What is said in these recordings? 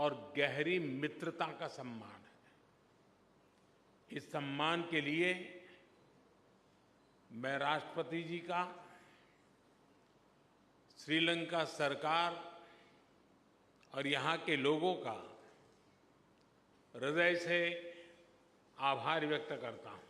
और गहरी मित्रता का सम्मान है। इस सम्मान के लिए मैं राष्ट्रपति जी का, श्रीलंका सरकार और यहाँ के लोगों का हृदय से आभार व्यक्त करता हूँ।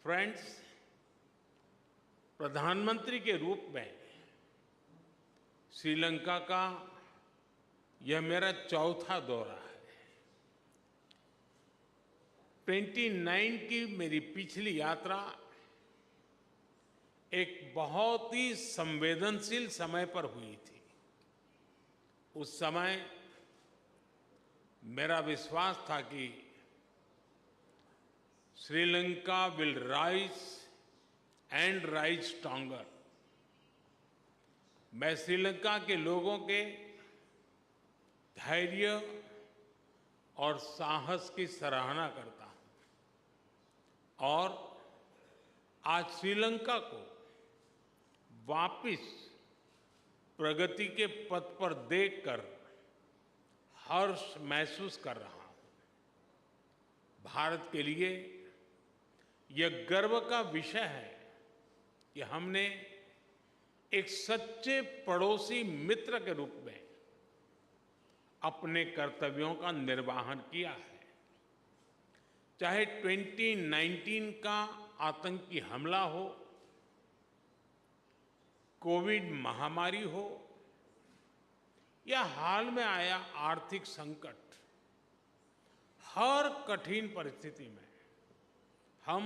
फ्रेंड्स, प्रधानमंत्री के रूप में श्रीलंका का यह मेरा चौथा दौरा है। 29 की मेरी पिछली यात्रा एक बहुत ही संवेदनशील समय पर हुई थी। उस समय मेरा विश्वास था कि Sri Lanka will rise and rise stronger. मैं श्रीलंका के लोगों के धैर्य और साहस की सराहना करता हूं और आज श्रीलंका को वापस प्रगति के पथ पर देखकर हर्ष महसूस कर रहा हूं। भारत के लिए यह गर्व का विषय है कि हमने एक सच्चे पड़ोसी मित्र के रूप में अपने कर्तव्यों का निर्वहन किया है। चाहे 2019 का आतंकी हमला हो, कोविड महामारी हो या हाल में आया आर्थिक संकट, हर कठिन परिस्थिति में हम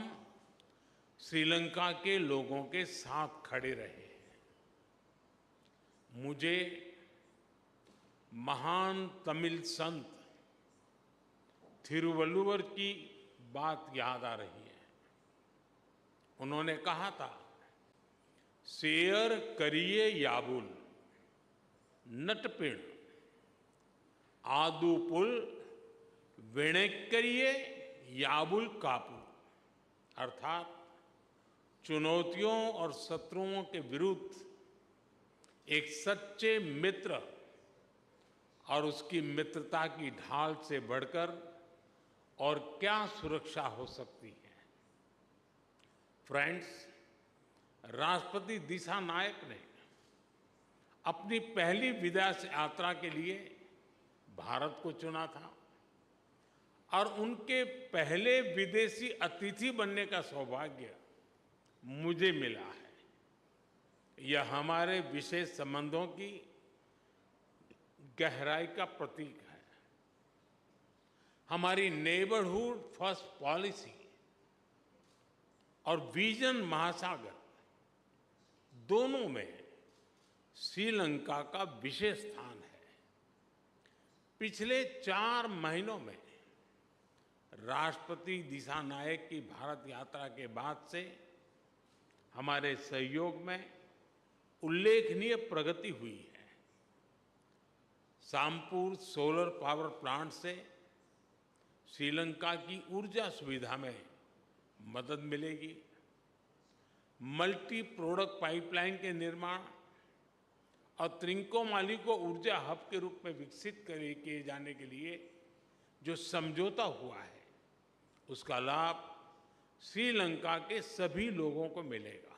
श्रीलंका के लोगों के साथ खड़े रहे हैं। मुझे महान तमिल संत थिरुवल्लुवर की बात याद आ रही है। उन्होंने कहा था, शेयर करिए याबुल नटपिण आदुपुल वेणेक्करिए याबुल कापू। अर्थात चुनौतियों और शत्रुओं के विरुद्ध एक सच्चे मित्र और उसकी मित्रता की ढाल से बढ़कर और क्या सुरक्षा हो सकती है। फ्रेंड्स, राष्ट्रपति दिशानायक ने अपनी पहली विदेश यात्रा के लिए भारत को चुना था और उनके पहले विदेशी अतिथि बनने का सौभाग्य मुझे मिला है। यह हमारे विशेष संबंधों की गहराई का प्रतीक है। हमारी नेबरहुड फर्स्ट पॉलिसी और विजन महासागर दोनों में श्रीलंका का विशेष स्थान है। पिछले 4 महीनों में राष्ट्रपति दिशानायक की भारत यात्रा के बाद से हमारे सहयोग में उल्लेखनीय प्रगति हुई है। सामपुर सोलर पावर प्लांट से श्रीलंका की ऊर्जा सुविधा में मदद मिलेगी। मल्टी प्रोडक्ट पाइपलाइन के निर्माण और त्रिंकोमाली को ऊर्जा हब के रूप में विकसित किए जाने के लिए जो समझौता हुआ है, उसका लाभ श्रीलंका के सभी लोगों को मिलेगा।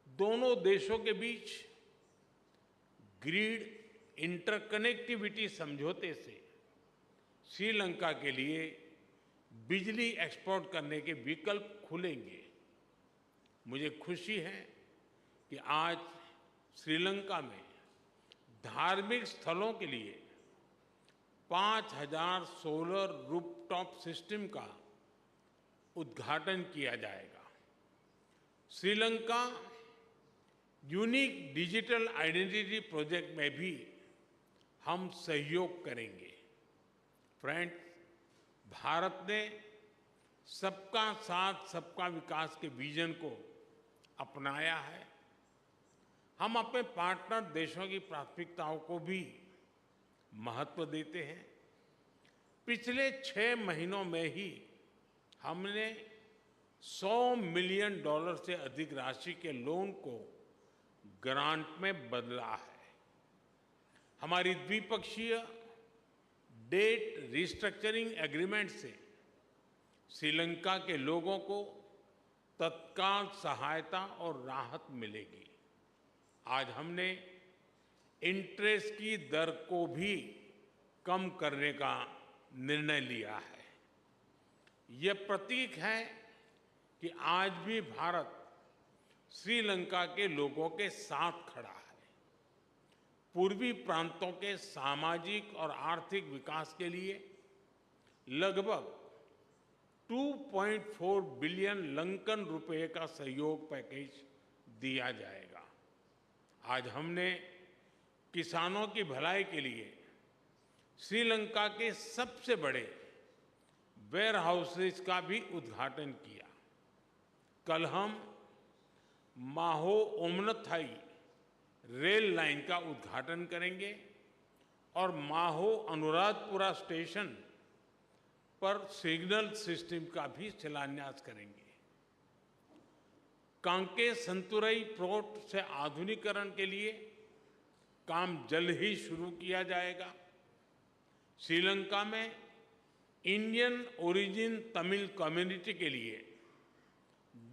दोनों देशों के बीच ग्रिड इंटरकनेक्टिविटी समझौते से श्रीलंका के लिए बिजली एक्सपोर्ट करने के विकल्प खुलेंगे। मुझे खुशी है कि आज श्रीलंका में धार्मिक स्थलों के लिए 5000 सोलर रूफटॉप सिस्टम का उद्घाटन किया जाएगा। Sri Lanka unique digital identity project में भी हम सहयोग करेंगे। फ्रेंड्स, भारत ने सबका साथ सबका विकास के विजन को अपनाया है। हम अपने पार्टनर देशों की प्राथमिकताओं को भी महत्व देते हैं। पिछले 6 महीनों में ही हमने $100 मिलियन से अधिक राशि के लोन को ग्रांट में बदला है। हमारी द्विपक्षीय डेट रिस्ट्रक्चरिंग एग्रीमेंट से श्रीलंका के लोगों को तत्काल सहायता और राहत मिलेगी। आज हमने इंटरेस्ट की दर को भी कम करने का निर्णय लिया है। यह प्रतीक है कि आज भी भारत श्रीलंका के लोगों के साथ खड़ा है। पूर्वी प्रांतों के सामाजिक और आर्थिक विकास के लिए लगभग 2.4 बिलियन लंकन रुपए का सहयोग पैकेज दिया जाएगा। आज हमने किसानों की भलाई के लिए श्रीलंका के सबसे बड़े वेयर हाउसेज का भी उद्घाटन किया। कल हम माहो ओमनथाई रेल लाइन का उद्घाटन करेंगे और माहो अनुराधपुरा स्टेशन पर सिग्नल सिस्टम का भी शिलान्यास करेंगे। कांके संतुरई पोर्ट से आधुनिकीकरण के लिए काम जल्द ही शुरू किया जाएगा। श्रीलंका में इंडियन ओरिजिन तमिल कम्युनिटी के लिए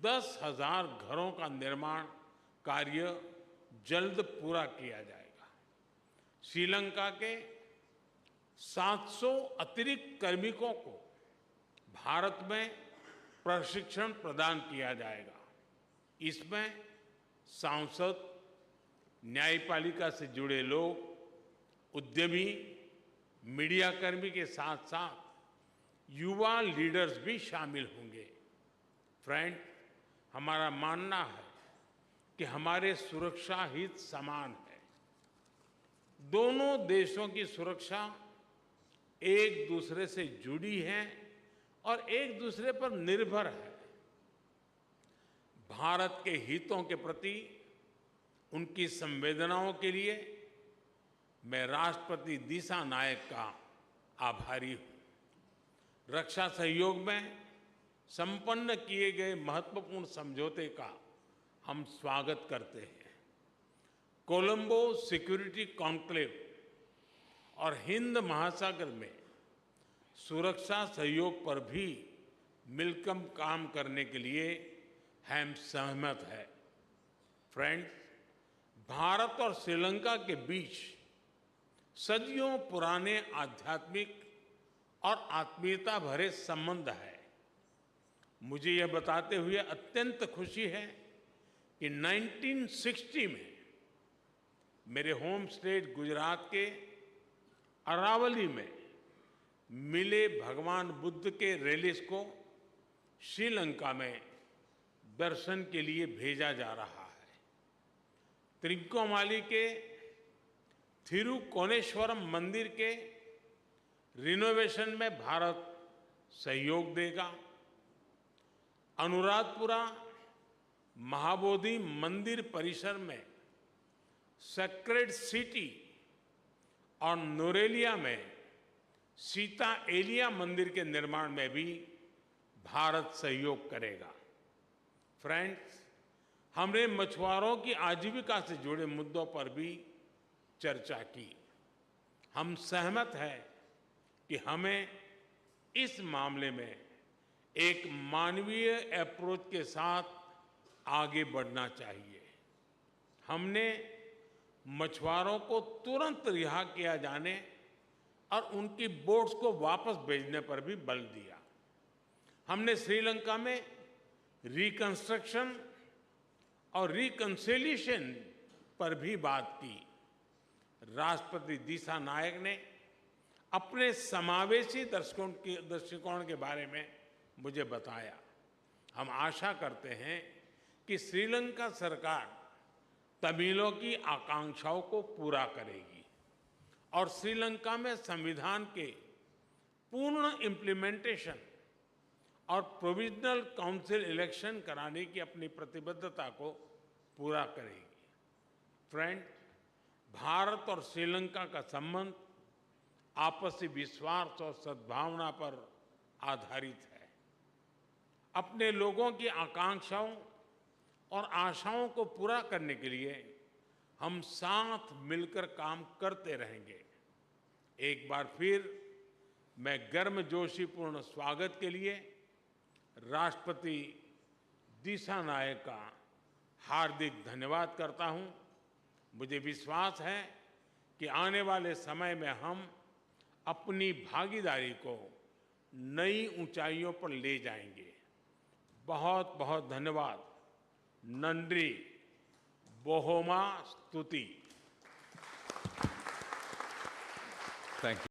10,000 घरों का निर्माण कार्य जल्द पूरा किया जाएगा। श्रीलंका के 700 अतिरिक्त कार्मिकों को भारत में प्रशिक्षण प्रदान किया जाएगा। इसमें सांसद, न्यायपालिका से जुड़े लोग, उद्यमी, मीडियाकर्मी के साथ साथ युवा लीडर्स भी शामिल होंगे। फ्रेंड, हमारा मानना है कि हमारे सुरक्षा हित समान है। दोनों देशों की सुरक्षा एक दूसरे से जुड़ी है और एक दूसरे पर निर्भर है। भारत के हितों के प्रति उनकी संवेदनाओं के लिए मैं राष्ट्रपति दिशानायक का आभारी हूं। रक्षा सहयोग में संपन्न किए गए महत्वपूर्ण समझौते का हम स्वागत करते हैं। कोलंबो सिक्योरिटी कॉन्क्लेव और हिंद महासागर में सुरक्षा सहयोग पर भी मिलकर काम करने के लिए हम सहमत हैं। फ्रेंड्स, भारत और श्रीलंका के बीच सदियों पुराने आध्यात्मिक और आत्मीयता भरे संबंध है। मुझे यह बताते हुए अत्यंत खुशी है कि 1960 में मेरे होम स्टेट गुजरात के अरावली में मिले भगवान बुद्ध के रेलिस को श्रीलंका में दर्शन के लिए भेजा जा रहा है। त्रिकोमाली के थिरुकोनेश्वरम मंदिर के रिनोवेशन में भारत सहयोग देगा। अनुराधपुरा महाबोधि मंदिर परिसर में सेक्रेड सिटी और नोरेलिया में सीता एलिया मंदिर के निर्माण में भी भारत सहयोग करेगा। फ्रेंड्स, हमने मछुआरों की आजीविका से जुड़े मुद्दों पर भी चर्चा की। हम सहमत हैं कि हमें इस मामले में एक मानवीय अप्रोच के साथ आगे बढ़ना चाहिए। हमने मछुआरों को तुरंत रिहा किया जाने और उनकी बोट्स को वापस भेजने पर भी बल दिया। हमने श्रीलंका में रिकंस्ट्रक्शन और रिकंसिलिएशन पर भी बात की। राष्ट्रपति दिशानायक ने अपने समावेशी दृष्टिकोण के बारे में मुझे बताया। हम आशा करते हैं कि श्रीलंका सरकार तमिलों की आकांक्षाओं को पूरा करेगी और श्रीलंका में संविधान के पूर्ण इम्प्लीमेंटेशन और प्रोविजनल काउंसिल इलेक्शन कराने की अपनी प्रतिबद्धता को पूरा करेगी। फ्रेंड, भारत और श्रीलंका का संबंध आपसी विश्वास और सद्भावना पर आधारित है। अपने लोगों की आकांक्षाओं और आशाओं को पूरा करने के लिए हम साथ मिलकर काम करते रहेंगे। एक बार फिर मैं गर्मजोशीपूर्ण स्वागत के लिए राष्ट्रपति दिशानायक का हार्दिक धन्यवाद करता हूं। मुझे विश्वास है कि आने वाले समय में हम अपनी भागीदारी को नई ऊंचाइयों पर ले जाएंगे। बहुत बहुत धन्यवाद। नंद्री बोहोमा स्तुति। Thank you.